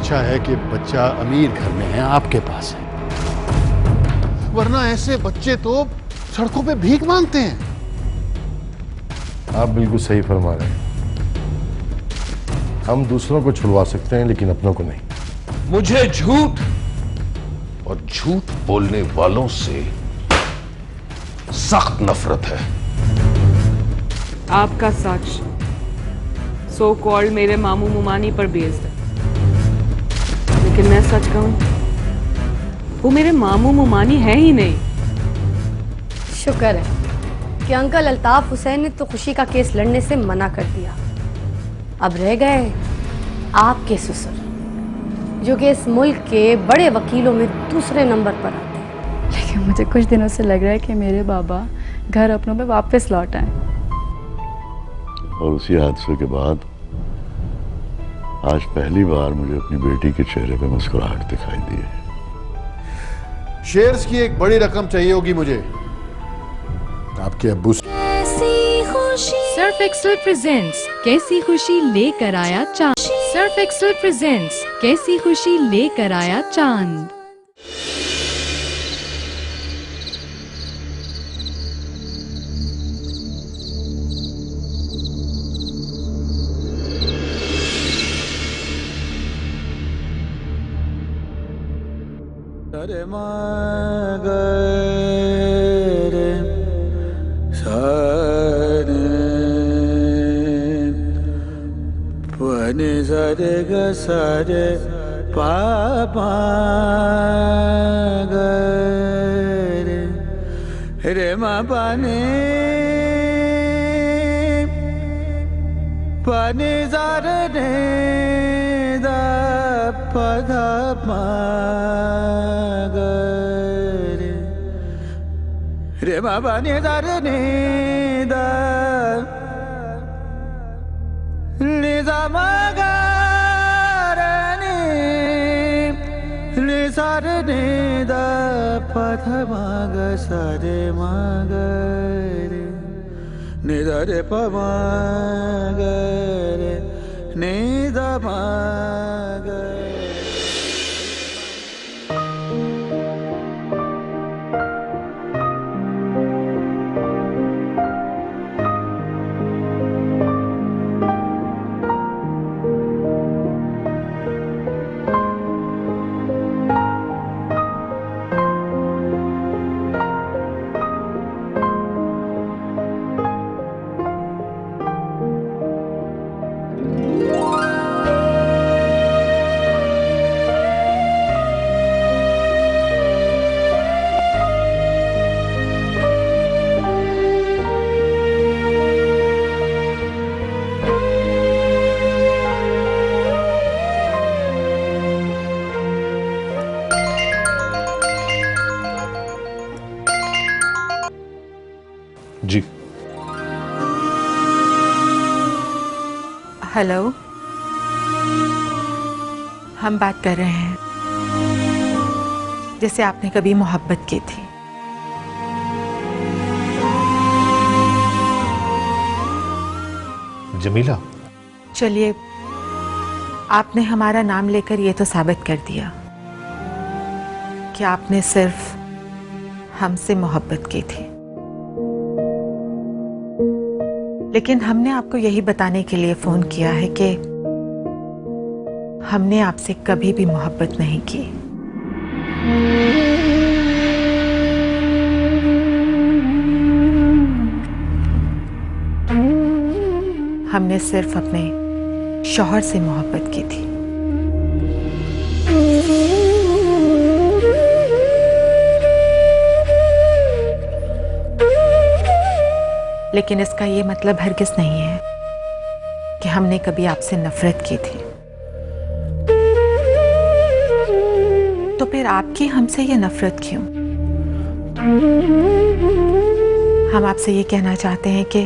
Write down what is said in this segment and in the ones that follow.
अच्छा है कि बच्चा अमीर घर में है, आपके पास है, वरना ऐसे बच्चे तो सड़कों पे भीख मांगते हैं। आप बिल्कुल सही फरमा रहे हैं। हम दूसरों को छुड़वा सकते हैं लेकिन अपनों को नहीं। मुझे झूठ और झूठ बोलने वालों से सख्त नफरत है। आपका साक्ष्य सो कॉल्ड मेरे मामू मुमानी पर बेस्ड है, लेकिन मैं सच कहूं, वो मेरे मामू मुमानी है ही नहीं। शुक्र है कि अंकल अल्ताफ हुसैन ने तो खुशी का केस लड़ने से मना कर दिया। अब रह गए आपके ससुर, जो कि इस मुल्क के बड़े वकीलों में दूसरे नंबर पर आते हैं। लेकिन मुझे कुछ दिनों से लग रहा है कि मेरे बाबा घर अपनों में वापस लौट आए। और उसी हादसे के बाद आज पहली बार मुझे अपनी बेटी के चेहरे पे मुस्कुराहट दिखाई दी है। शेयर्स की एक बड़ी रकम चाहिए होगी मुझे, आपके अब्बू से। सर्फ एक्सेल प्रेजेंट्स कैसी खुशी लेकर आया चांद। सर्फ एक्सेल प्रेजेंट्स कैसी खुशी लेकर आया चांद। रे माग रे सारे पने सारे ग सारे पापा रे मा पाने पाने सारे ने दा पधा मा रे बाबा ने दार ने दा ने दा मगर ने सार ने दा पथ मग सारे मगर ने दा रे पमगर ने दा मगर। जी हेलो, हम बात कर रहे हैं जैसे आपने कभी मोहब्बत की थी। जमीला, चलिए, आपने हमारा नाम लेकर ये तो साबित कर दिया कि आपने सिर्फ हमसे मोहब्बत की थी, लेकिन हमने आपको यही बताने के लिए फोन किया है कि हमने आपसे कभी भी मोहब्बत नहीं की। हमने सिर्फ अपने शौहर से मोहब्बत की थी। लेकिन इसका ये मतलब हरगिज़ नहीं है कि हमने कभी आपसे नफरत की थी। तो फिर आपकी हमसे ये नफरत क्यों? हम आपसे ये कहना चाहते हैं कि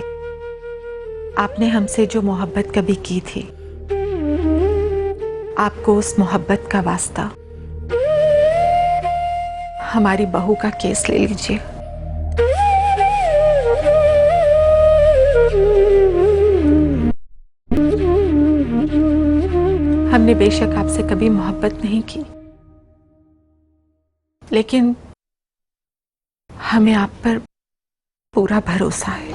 आपने हमसे जो मोहब्बत कभी की थी, आपको उस मोहब्बत का वास्ता हमारी बहू का केस ले लीजिए। हम हमने बेशक आपसे कभी मोहब्बत नहीं की, लेकिन हमें आप पर पूरा भरोसा है।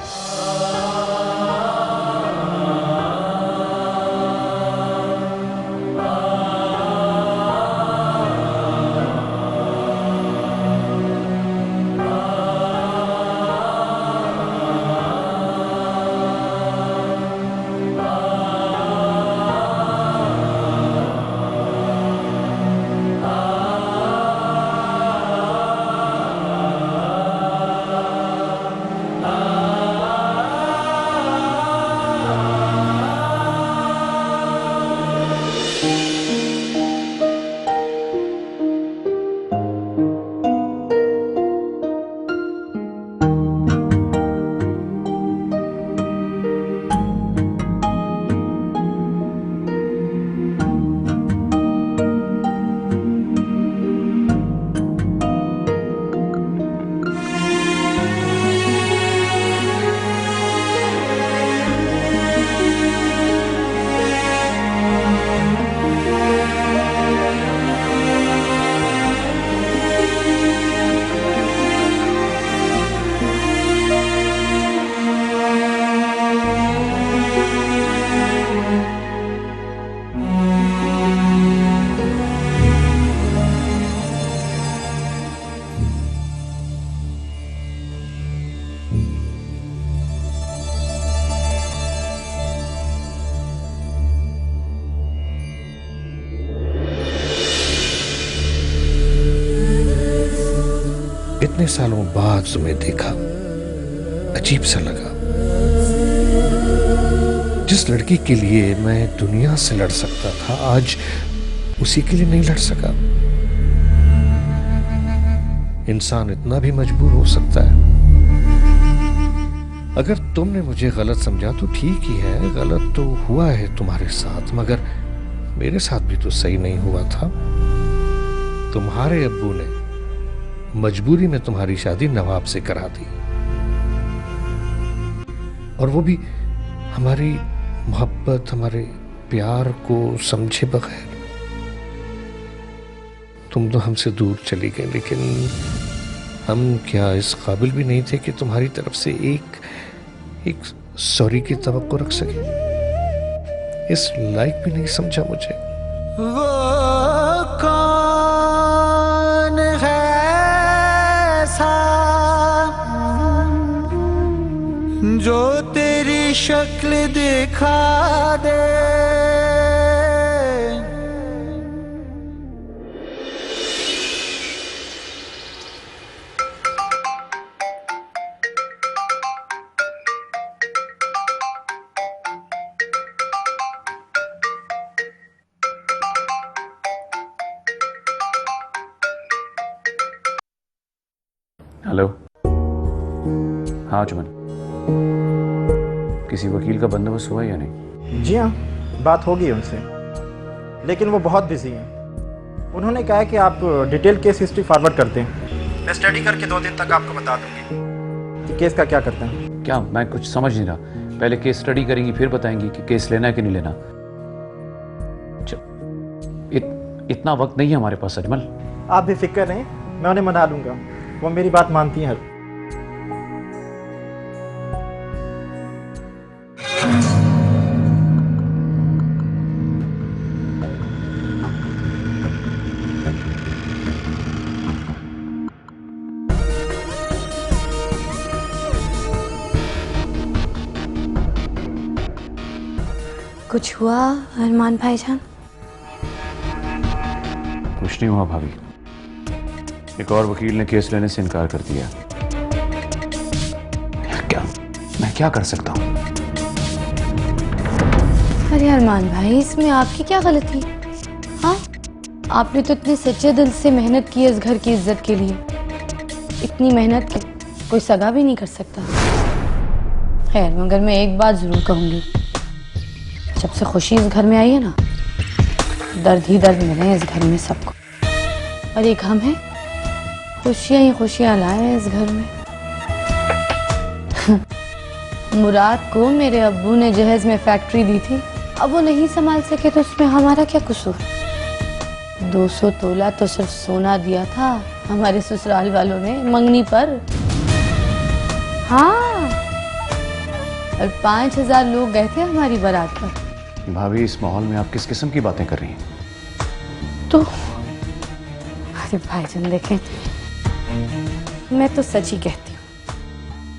इतने सालों बाद तुम्हें देखा, अजीब सा लगा। जिस लड़की के लिए मैं दुनिया से लड़ सकता था, आज उसी के लिए नहीं लड़ सका। इंसान इतना भी मजबूर हो सकता है। अगर तुमने मुझे गलत समझा तो ठीक ही है, गलत तो हुआ है तुम्हारे साथ, मगर मेरे साथ भी तो सही नहीं हुआ था। तुम्हारे अब्बू ने मजबूरी में तुम्हारी शादी नवाब से करा दी, और वो भी हमारी मोहब्बत, हमारे प्यार को समझे बगैर। तुम तो हमसे दूर चली गई, लेकिन हम क्या इस काबिल भी नहीं थे कि तुम्हारी तरफ से एक सॉरी की तवक्को रख सके? इस लायक भी नहीं समझा मुझे। वो कौन है ऐसा जो तेरी शक्ल दिखा दे? हेलो। हाँ चमन, किसी वकील का बंदोबस्त हुआ या नहीं? जी हाँ, बात होगी उनसे, लेकिन वो बहुत बिजी हैं। उन्होंने कहा है कि आप डिटेल केस हिस्ट्री फॉरवर्ड करते हैं। मैं स्टडी करके 2 दिन तक आपको बता दूंगी कि केस का क्या करते हैं। क्या? मैं कुछ समझ नहीं रहा। पहले केस स्टडी करेंगी, फिर बताएंगी कि केस लेना है कि नहीं लेना। इतना वक्त नहीं है हमारे पास अजमल। आप भी फिक्र रहें, मैं उन्हें मना लूँगा। वो मेरी बात मानती हैं। कुछ हुआ अरमान भाईजान? कुछ नहीं हुआ भाभी। एक और वकील ने केस लेने से इनकार कर दिया। मैं क्या कर सकता हूँ? अरे अरमान भाई, इसमें आपकी क्या गलती? हाँ, आपने तो इतने सच्चे दिल से मेहनत की है इस घर की इज्जत के लिए। इतनी मेहनत कोई सगा भी नहीं कर सकता। खैर, मगर मैं एक बात जरूर कहूँगी, जब से खुशी इस घर में आई है ना, दर्द ही दर्द मिले हैं इस घर में सबको। और एक हम हैं, खुशियाँ ही खुशियाँ लाए हैं इस घर में। मुराद को मेरे अब्बू ने जहेज में फैक्ट्री दी थी, अब वो नहीं संभाल सके तो उसमें हमारा क्या कसूर? 200 तोला तो सिर्फ सोना दिया था हमारे ससुराल वालों ने मंगनी पर। हाँ, और 5000 लोग गए थे हमारी बारात पर। भाभी, इस माहौल में आप किस किस्म की बातें कर रही हैं? तो अरे भाईजान देखें, मैं तो सच ही कहती हूँ।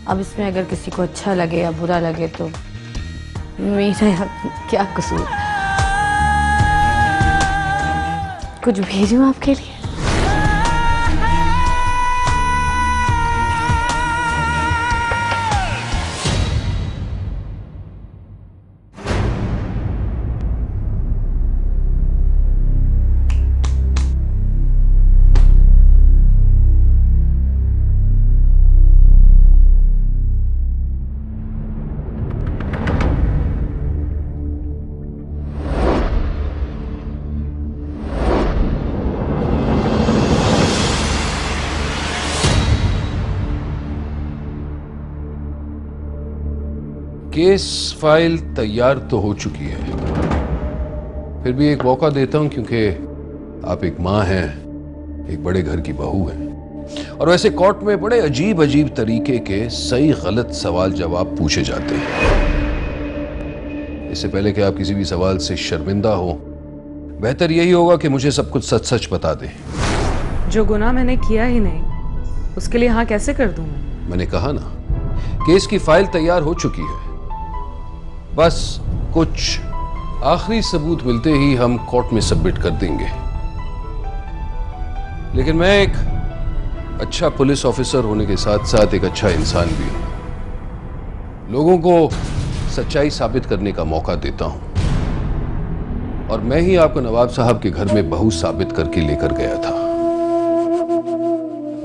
अब इसमें अगर किसी को अच्छा लगे या बुरा लगे तो मेरा क्या कसूर? कुछ भेजूं आपके लिए? केस फाइल तैयार तो हो चुकी है, फिर भी एक मौका देता हूं क्योंकि आप एक मां हैं, एक बड़े घर की बहू हैं, और वैसे कोर्ट में बड़े अजीब अजीब तरीके के सही गलत सवाल जवाब पूछे जाते हैं। इससे पहले कि आप किसी भी सवाल से शर्मिंदा हो, बेहतर यही होगा कि मुझे सब कुछ सच सच बता दें। जो गुनाह मैंने किया ही नहीं, उसके लिए हाँ कैसे कर दूं मैं? मैंने कहा ना, केस की फाइल तैयार हो चुकी है, बस कुछ आखिरी सबूत मिलते ही हम कोर्ट में सबमिट कर देंगे। लेकिन मैं एक अच्छा पुलिस ऑफिसर होने के साथ साथ एक अच्छा इंसान भी हूं। लोगों को सच्चाई साबित करने का मौका देता हूं, और मैं ही आपको नवाब साहब के घर में बहू साबित करके लेकर गया था।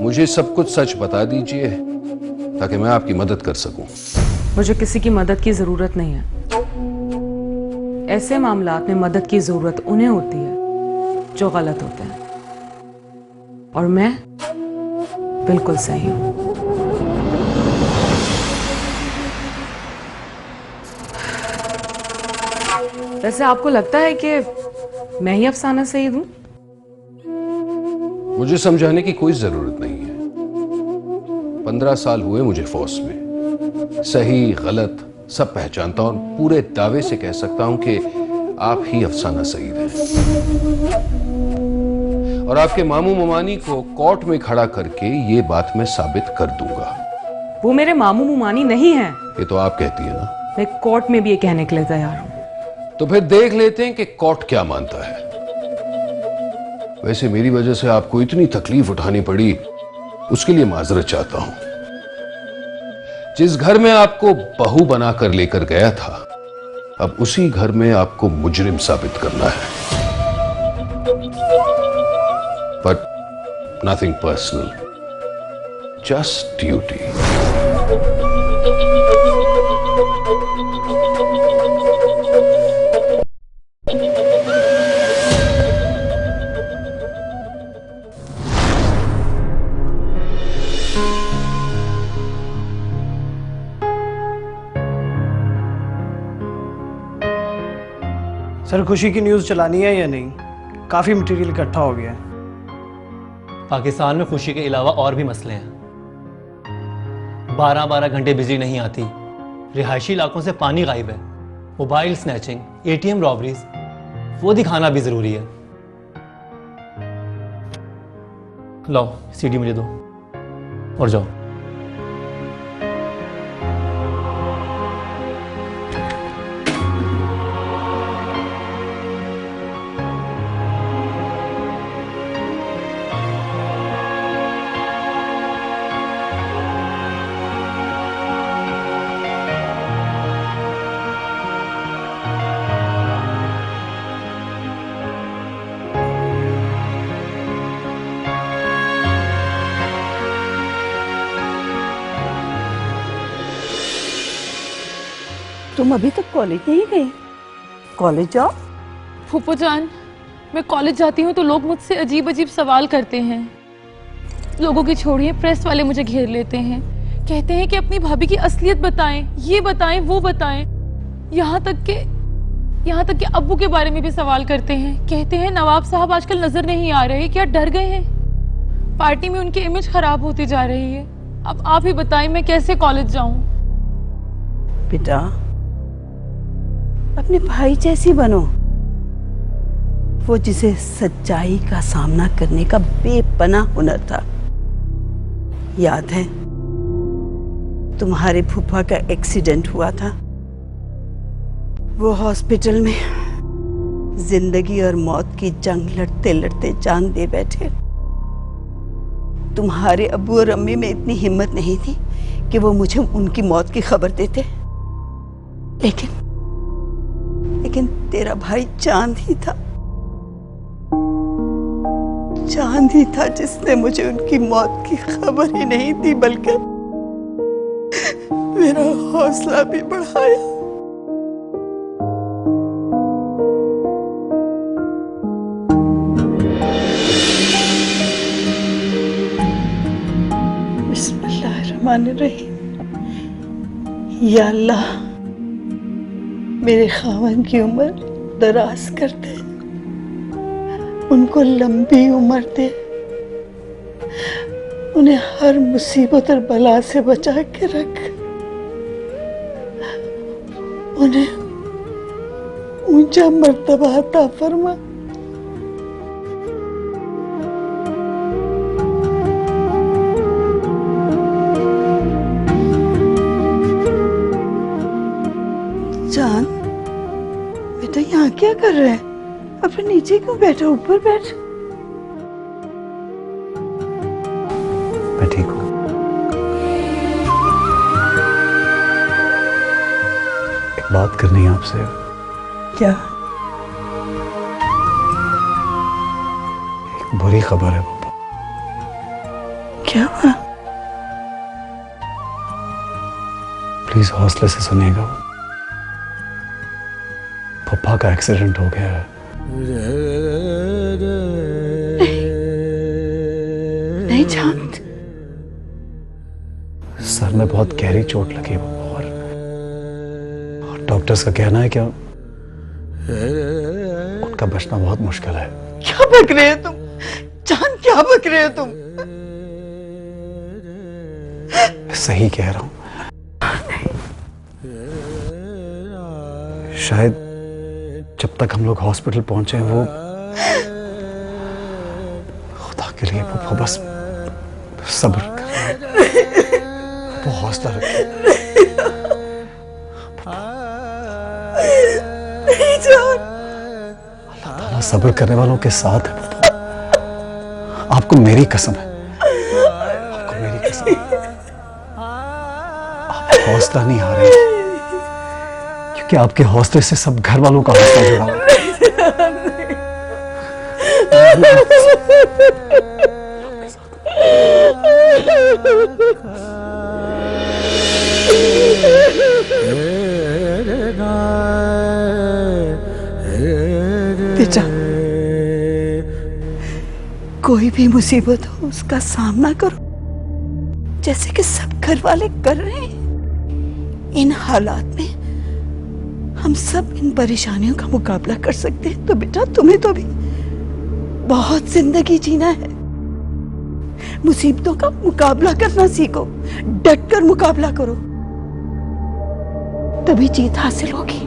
मुझे सब कुछ सच बता दीजिए ताकि मैं आपकी मदद कर सकूं। मुझे किसी की मदद की जरूरत नहीं है। ऐसे मामलात में मदद की जरूरत उन्हें होती है जो गलत होते हैं, और मैं बिल्कुल सही हूं। वैसे आपको लगता है कि मैं ही अफसाना सईद हूं? मुझे समझाने की कोई जरूरत नहीं है। 15 साल हुए मुझे फौज में, सही गलत सब पहचानता हूं, और पूरे दावे से कह सकता हूं कि आप ही अफसाना सईद हैं। और आपके मामू मुमानी को कोर्ट में खड़ा करके ये बात मैं साबित कर दूंगा। वो मेरे मामू मुमानी नहीं है। ये तो आप कहती है ना। मैं कोर्ट में भी ये कहने के लिए तैयार हूं। तो फिर देख लेते हैं कि कोर्ट क्या मानता है। वैसे मेरी वजह से आपको इतनी तकलीफ उठानी पड़ी, उसके लिए माजरत चाहता हूं। जिस घर में आपको बहू बनाकर लेकर गया था, अब उसी घर में आपको मुजरिम साबित करना है। But nothing personal, just duty. Sir, खुशी की न्यूज़ चलानी है या नहीं? काफ़ी मटेरियल इकट्ठा हो गया है। पाकिस्तान में खुशी के अलावा और भी मसले हैं। 12-12 घंटे बिजली नहीं आती, रिहायशी इलाकों से पानी गायब है, मोबाइल स्नैचिंग, ATM रॉबरीज, वो दिखाना भी ज़रूरी है। लाओ CD मुझे दो और जाओ। तुम अभी तक कॉलेज नहीं गई? कॉलेज जाओ। फूफो जान, मैं कॉलेज जाती हूँ तो लोग मुझसे अजीब अजीब सवाल करते हैं। लोगों की छोड़िए, प्रेस वाले मुझे घेर लेते हैं, कहते हैं कि अपनी भाभी की असलियत बताएं, ये बताएं, वो बताएं। यहाँ तक कि यहाँ तक कि अब्बू के बारे में भी सवाल करते हैं। कहते हैं नवाब साहब आजकल नजर नहीं आ रहे, क्या डर गए हैं? पार्टी में उनकी इमेज खराब होती जा रही है। अब आप ही बताइए मैं कैसे कॉलेज जाऊं? बेटा, अपने भाई जैसी बनो, वो जिसे सच्चाई का सामना करने का बेपनाह हुनर था। याद है तुम्हारे फूफा का एक्सीडेंट हुआ था, वो हॉस्पिटल में जिंदगी और मौत की जंग लड़ते लड़ते जान दे बैठे। तुम्हारे अब्बू और अम्मी में इतनी हिम्मत नहीं थी कि वो मुझे उनकी मौत की खबर देते, लेकिन तेरा भाई चांद ही था, चांद ही था जिसने मुझे उनकी मौत की खबर ही नहीं दी, बल्कि मेरा हौसला भी बढ़ाया। बिस्मिल्लाहिर्रहमानिर्रहीम। या अल्लाह, मेरे खावन की उम्र दराज कर दे, उनको लंबी उम्र दे, उन्हें हर मुसीबत और बला से बचा के रख, उन्हें ऊंचा मर्तबा अता फरमा। जान बेटा, यहाँ क्या कर रहे हैं? अब फिर नीचे क्यों बैठा, ऊपर बैठ। मैं ठीक हूँ। एक बात करनी है आपसे। क्या? एक बुरी खबर है पापा। क्या हुआ? प्लीज हौसले से सुनिएगा। पप्पा का एक्सीडेंट हो गया है। नहीं चांद, सर में बहुत गहरी चोट लगी है और डॉक्टर्स का कहना है कि उनका बचना बहुत मुश्किल है। क्या बक रहे हो तुम चांद, क्या बक रहे हो तुम? सही कह रहा हूं। शायद जब तक हम लोग हॉस्पिटल पहुंचे वो, खुदा के लिए वो बस सब्र कर, वो हौसला रखे। अल्लाह ताला सब्र करने वालों के साथ है। आपको मेरी कसम है, आपको मेरी कसम है। आप हौसला नहीं हारे, क्योंकि आपके हौसले से सब घर वालों का हौसला जुड़ा हुआ है। बेटा, कोई भी मुसीबत हो उसका सामना करो, जैसे कि सब घर वाले कर रहे हैं। इन हालात में हम सब इन परेशानियों का मुकाबला कर सकते हैं। तो बेटा, तुम्हें तो भी बहुत जिंदगी जीना है। मुसीबतों का मुकाबला करना सीखो, डट कर मुकाबला करो, तभी जीत हासिल होगी।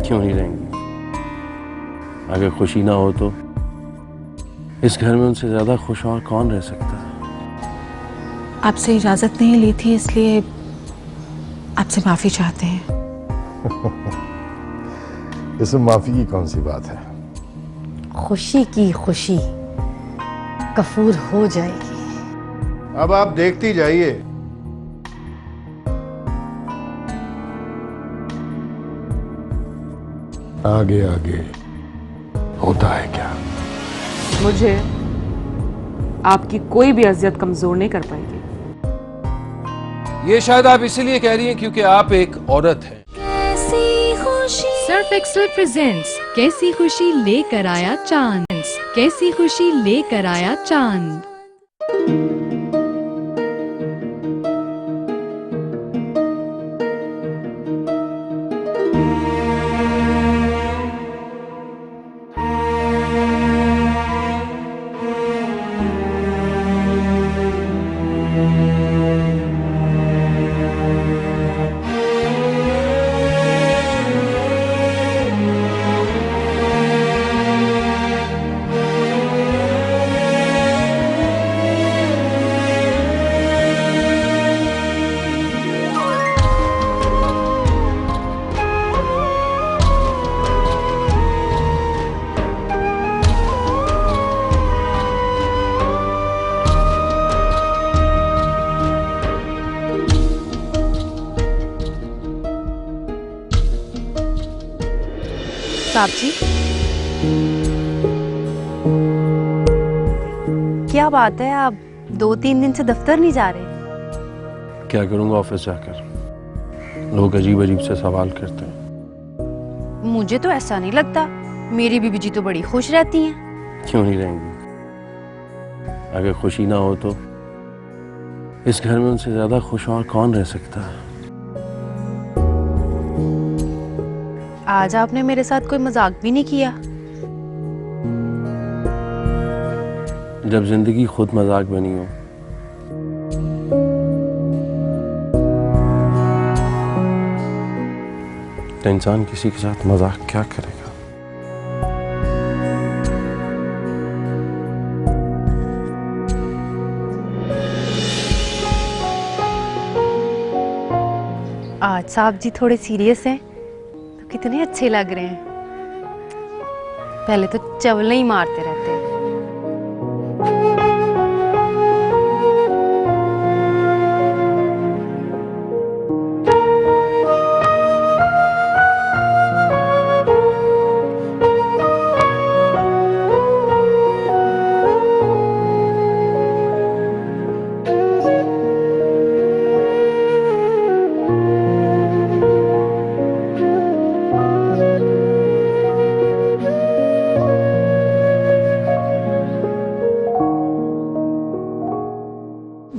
क्यों नहीं रहेंगे? अगर खुशी ना हो तो इस घर में उनसे ज्यादा खुश और कौन रह सकता है? आपसे इजाजत नहीं ली थी, इसलिए आपसे माफी चाहते हैं। इसमें माफी की कौन सी बात है? खुशी की खुशी कफूर हो जाएगी। अब आप देखती जाइए। आगे आगे होता है क्या? मुझे आपकी कोई भी अजियत कमजोर नहीं कर पाएगी। ये शायद आप इसीलिए कह रही हैं क्योंकि आप एक औरत हैं। सर्फ एक्सेल प्रेजेंट्स कैसी खुशी लेकर आया चांद, कैसी खुशी लेकर आया चांद। साहब जी, क्या बात है, आप 2-3 दिन से दफ्तर नहीं जा रहे? क्या करूंगा ऑफिस जाकर, लोग अजीब अजीब से सवाल करते हैं। मुझे तो ऐसा नहीं लगता, मेरी बीबी जी तो बड़ी खुश रहती हैं। क्यों नहीं रहेंगी? अगर खुशी ना हो तो इस घर में उनसे ज्यादा खुश और कौन रह सकता है। आज आपने मेरे साथ कोई मजाक भी नहीं किया। जब जिंदगी खुद मजाक बनी हो तो इंसान किसी के साथ मजाक क्या करेगा। आज साहब जी थोड़े सीरियस हैं तो कितने अच्छे लग रहे हैं। पहले तो चवलें ही मारते रहते हैं।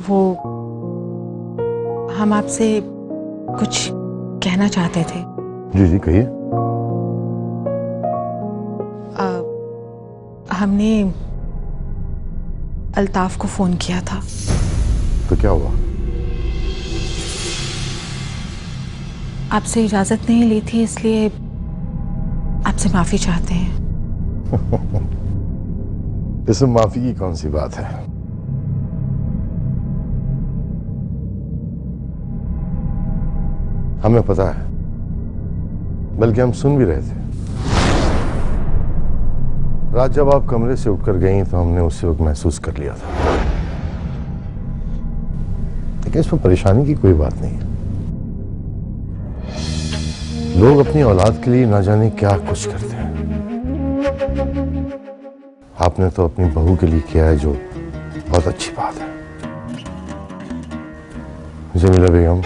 वो हम आपसे कुछ कहना चाहते थे। जी जी कहिए। हमने अल्ताफ को फोन किया था। तो क्या हुआ? आपसे इजाजत नहीं ली थी, इसलिए आपसे माफी चाहते हैं। इसमें माफी की कौन सी बात है? हमें पता है, बल्कि हम सुन भी रहे थे। रात जब आप कमरे से उठकर गई तो हमने उसी वक्त महसूस कर लिया था। लेकिन इसमें परेशानी की कोई बात नहीं है। लोग अपनी औलाद के लिए ना जाने क्या कुछ करते हैं। आपने तो अपनी बहू के लिए किया है, जो बहुत अच्छी बात है। जमीला बेगम,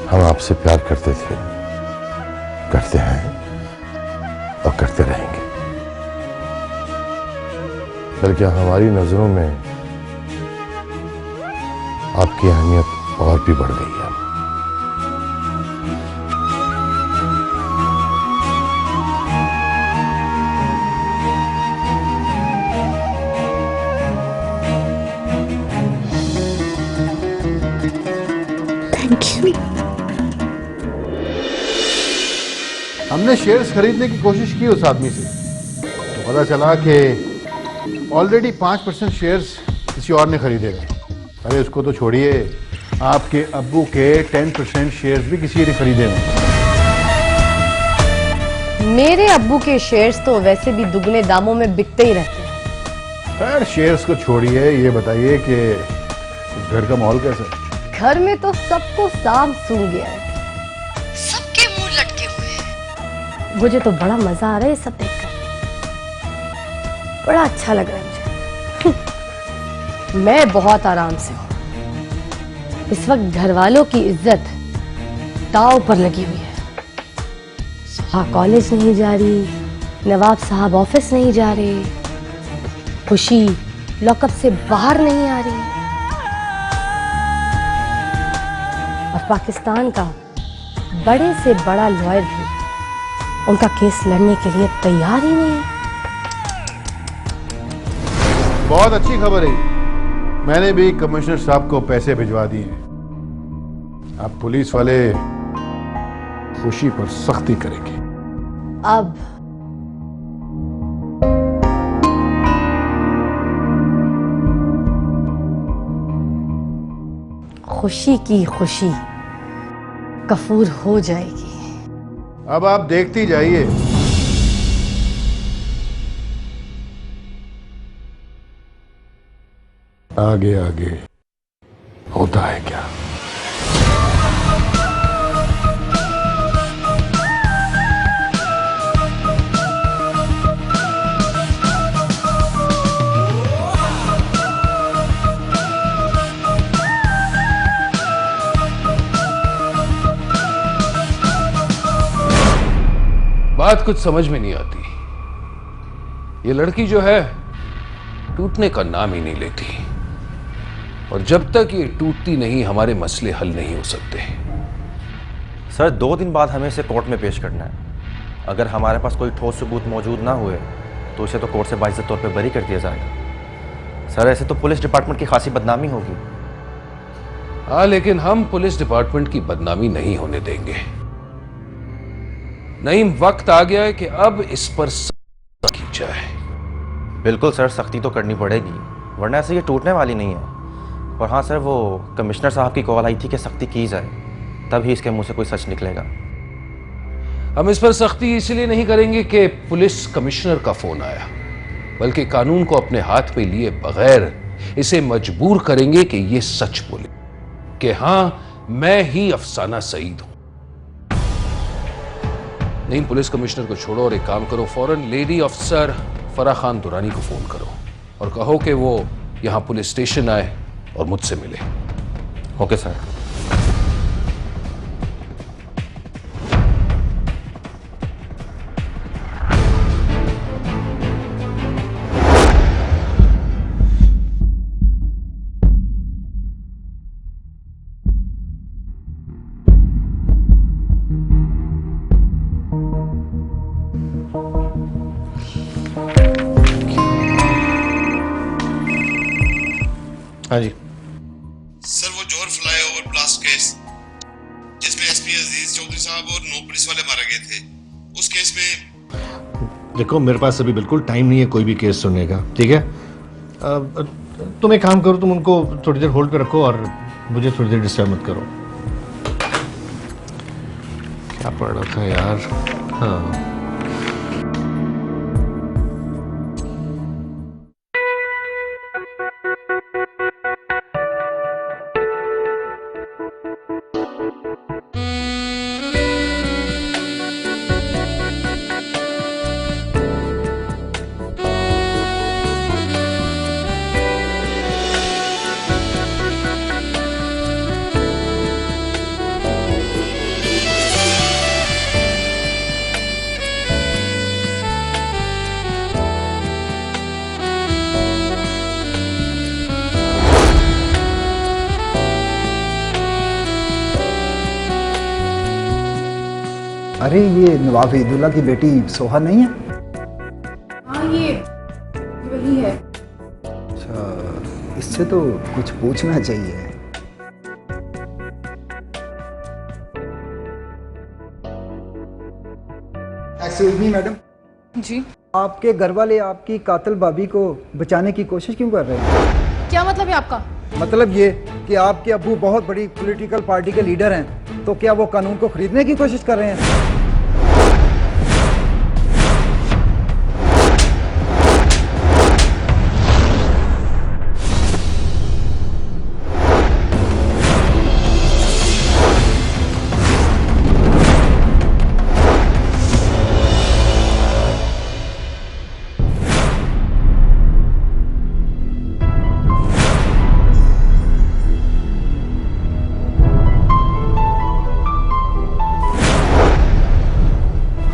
हम आपसे प्यार करते थे, करते हैं और करते रहेंगे। बल्कि हमारी नजरों में आपकी अहमियत और भी बढ़ गई है। Thank you. हमने शेयर्स खरीदने की कोशिश की उस आदमी से, तो पता चला कि ऑलरेडी 5% शेयर्स किसी और ने खरीदे गए। अरे उसको तो छोड़िए, आपके अब्बू के 10% शेयर्स भी किसी ने खरीदे हुए। मेरे अब्बू के शेयर्स तो वैसे भी दुगने दामों में बिकते ही रहते हैं। खैर शेयर्स को छोड़िए, ये बताइए कि इस घर का माहौल कैसा है? घर में तो सबको सांप सूंघ गया है, सबके मुंह लटके हुए हैं। मुझे तो बड़ा मजा आ रहा है ये सब देखकर, बड़ा अच्छा लग रहा है मुझे। मैं बहुत आराम से हूँ। इस वक्त घर वालों की इज्जत दांव पर लगी हुई है। सुहा कॉलेज नहीं जा रही, नवाब साहब ऑफिस नहीं जा रहे, खुशी लॉकअप से बाहर नहीं आ रही, और पाकिस्तान का बड़े से बड़ा लॉयर भी उनका केस लड़ने के लिए तैयार ही नहीं है। बहुत अच्छी खबर है। मैंने भी कमिश्नर साहब को पैसे भिजवा दिए हैं। अब पुलिस वाले खुशी पर सख्ती करेंगे। अब खुशी की खुशी कफूर हो जाएगी। अब आप देखती जाइए। आगे आगे होता है क्या। बात कुछ समझ में नहीं आती। ये लड़की जो है टूटने का नाम ही नहीं लेती, और जब तक ये टूटती नहीं हमारे मसले हल नहीं हो सकते। सर 2 दिन बाद हमें इसे कोर्ट में पेश करना है। अगर हमारे पास कोई ठोस सबूत मौजूद ना हुए तो इसे तो कोर्ट से बाइज्जत तौर पे बरी कर दिया जाएगा। सर ऐसे तो पुलिस डिपार्टमेंट की खासी बदनामी होगी। हाँ, लेकिन हम पुलिस डिपार्टमेंट की बदनामी नहीं होने देंगे। नहीं, वक्त आ गया है कि अब इस पर सख्ती की जाए। बिल्कुल सर, सख्ती तो करनी पड़ेगी, वरना ऐसे ये टूटने वाली नहीं है। और हाँ सर, वो कमिश्नर साहब की कॉल आई थी कि सख्ती की जाए, तभी इसके मुंह से कोई सच निकलेगा। हम इस पर सख्ती इसलिए नहीं करेंगे कि पुलिस कमिश्नर का फोन आया, बल्कि कानून को अपने हाथ में लिए बगैर इसे मजबूर करेंगे कि ये सच बोले कि हाँ, मैं ही अफसाना सईद हूं। नहीं, पुलिस कमिश्नर को छोड़ो और एक काम करो, फौरन लेडी अफसर फराह खान दुरानी को फोन करो और कहो कि वो यहां पुलिस स्टेशन आए और मुझसे मिले। Okay sir. हाँ जी सर, वो जोर फ्लाईओवर ब्लास्ट केस जिसमें एसपी अजीज चौधरी साहब और 9 पुलिस वाले मारे गए थे, उस केस में देखो, मेरे पास अभी बिल्कुल टाइम नहीं है कोई भी केस सुनने का, ठीक है? तुम एक काम करो, तुम उनको थोड़ी देर होल्ड पे रखो और मुझे थोड़ी देर डिस्टर्ब मत करो। क्या पढ़ रहा था यार? हाँ, अरे ये नवाब ईदुल्ला की बेटी सोहा नहीं है? हाँ, ये वही है। अच्छा, इससे तो कुछ पूछना चाहिए। Excuse me madam. जी, आपके घर वाले आपकी कातिल भाभी को बचाने की कोशिश क्यों कर रहे हैं? क्या मतलब है आपका? मतलब ये कि आपके अब्बू बहुत बड़ी पॉलिटिकल पार्टी के लीडर हैं, तो क्या वो कानून को खरीदने की कोशिश कर रहे हैं?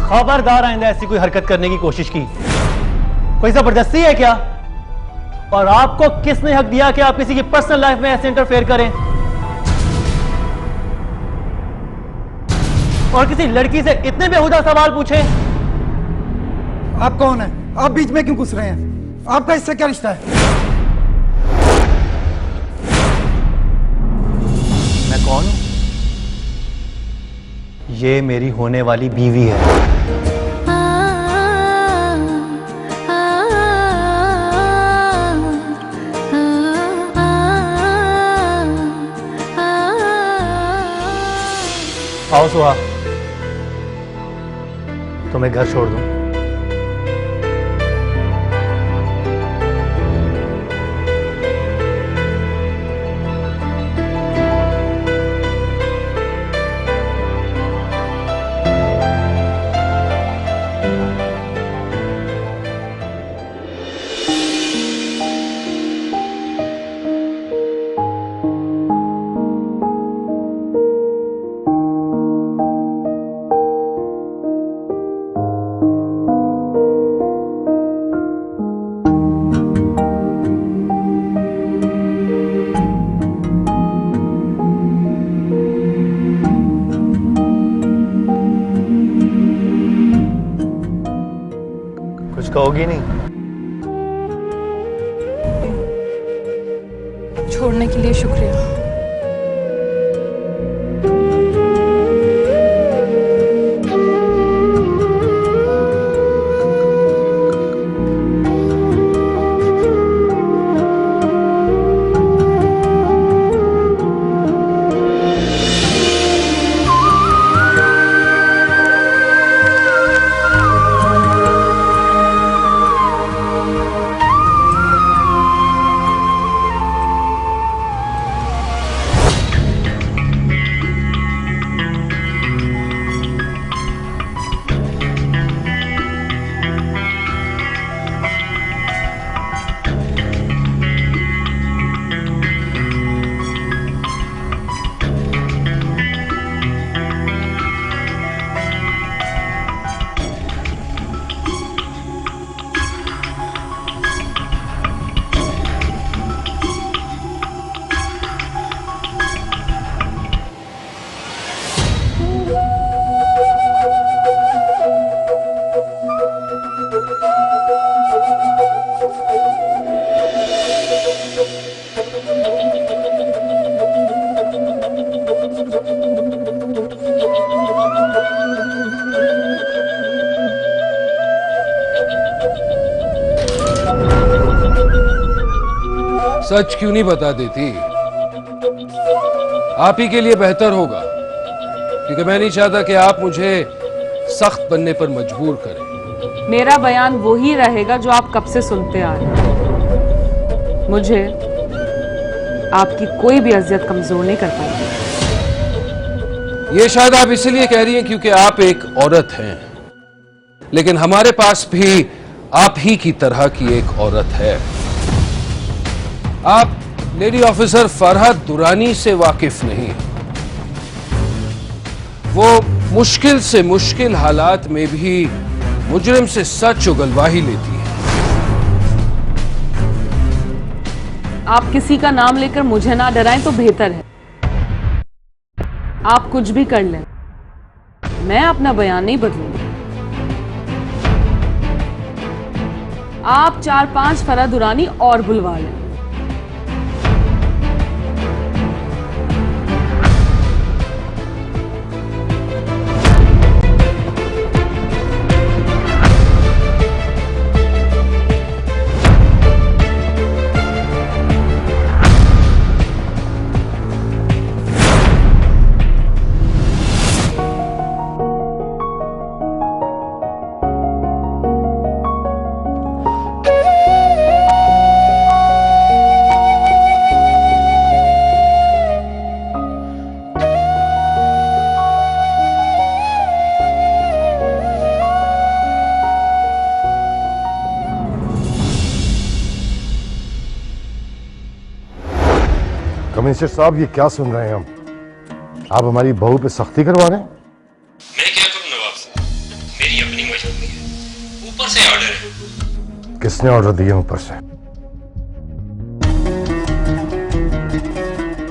खबरदार आइंदा ऐसी कोई हरकत करने की कोशिश की। कोई जबरदस्ती है क्या? और आपको किसने हक दिया कि आप किसी की पर्सनल लाइफ में ऐसे इंटरफेयर करें और किसी लड़की से इतने बेहुदा सवाल पूछें? आप कौन है? आप बीच में क्यों घुस रहे हैं? आपका इससे क्या रिश्ता है? मैं कौन हूं? ये मेरी होने वाली बीवी है। आओ सुहा, तुम्हें घर छोड़ दूं। कहोगी नहीं? छोड़ने के लिए शुक्रिया। सच क्यों नहीं बता देती? आप ही के लिए बेहतर होगा, क्योंकि मैं नहीं चाहता कि आप मुझे सख्त बनने पर मजबूर करें। मेरा बयान वो ही रहेगा जो आप कब से सुनते आ रहे हैं। मुझे आपकी कोई भी अजियत कमजोर नहीं कर पाएगी। ये शायद आप इसलिए कह रही हैं क्योंकि आप एक औरत हैं, लेकिन हमारे पास भी आप ही की तरह की एक औरत है। आप लेडी ऑफिसर फरहत दुरानी से वाकिफ नहीं। वो मुश्किल से मुश्किल हालात में भी मुजरिम से सच उगलवाही लेती है। आप किसी का नाम लेकर मुझे ना डराएं तो बेहतर है। आप कुछ भी कर लें, मैं अपना बयान नहीं बदलूंगी। आप 4-5 फरहत दुरानी और बुलवा लें। कमिश्नर साहब, ये क्या सुन रहे हैं हम? आप हमारी बहू पे सख्ती करवा रहे हैं? मैं क्या करूं नवाब साहब, मेरी अपनी मजबूरी है, ऊपर से ऑर्डर है। किसने ऑर्डर दिए ऊपर से?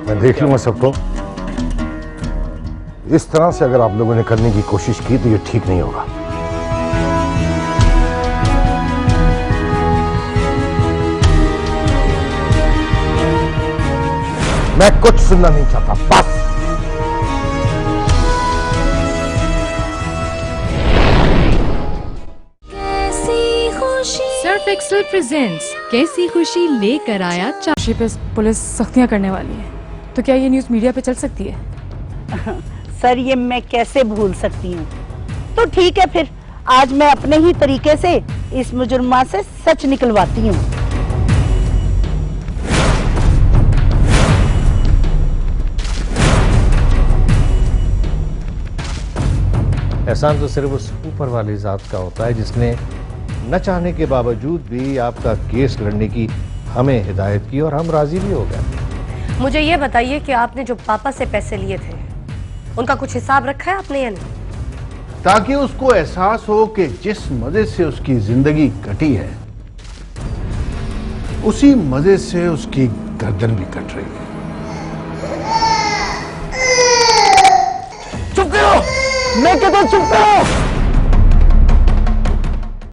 मैं देख लूंगा सबको। इस तरह से अगर आप लोगों ने करने की कोशिश की तो ये ठीक नहीं होगा। मैं कुछ सुनना नहीं चाहता, बस। सर्फ एक्सेल प्रेजेंट्स कैसी खुशी लेकर आया चांद। पे पुलिस सख्तियां करने वाली है, तो क्या ये न्यूज़ मीडिया पे चल सकती है? सर, ये मैं कैसे भूल सकती हूँ। तो ठीक है, फिर आज मैं अपने ही तरीके से इस मुजरिमा से सच निकलवाती हूँ। एहसान तो सिर्फ उस ऊपर वाली जात का होता है जिसने न चाहने के बावजूद भी आपका केस लड़ने की हमें हिदायत की और हम राजी भी हो गए। मुझे ये बताइए कि आपने जो पापा से पैसे लिए थे उनका कुछ हिसाब रखा है आपने या नहीं? ताकि उसको एहसास हो कि जिस मजे से उसकी जिंदगी कटी है उसी मजे से उसकी गर्दन भी कट रही है। चुप करो, मैं कहता हूं चुप करो।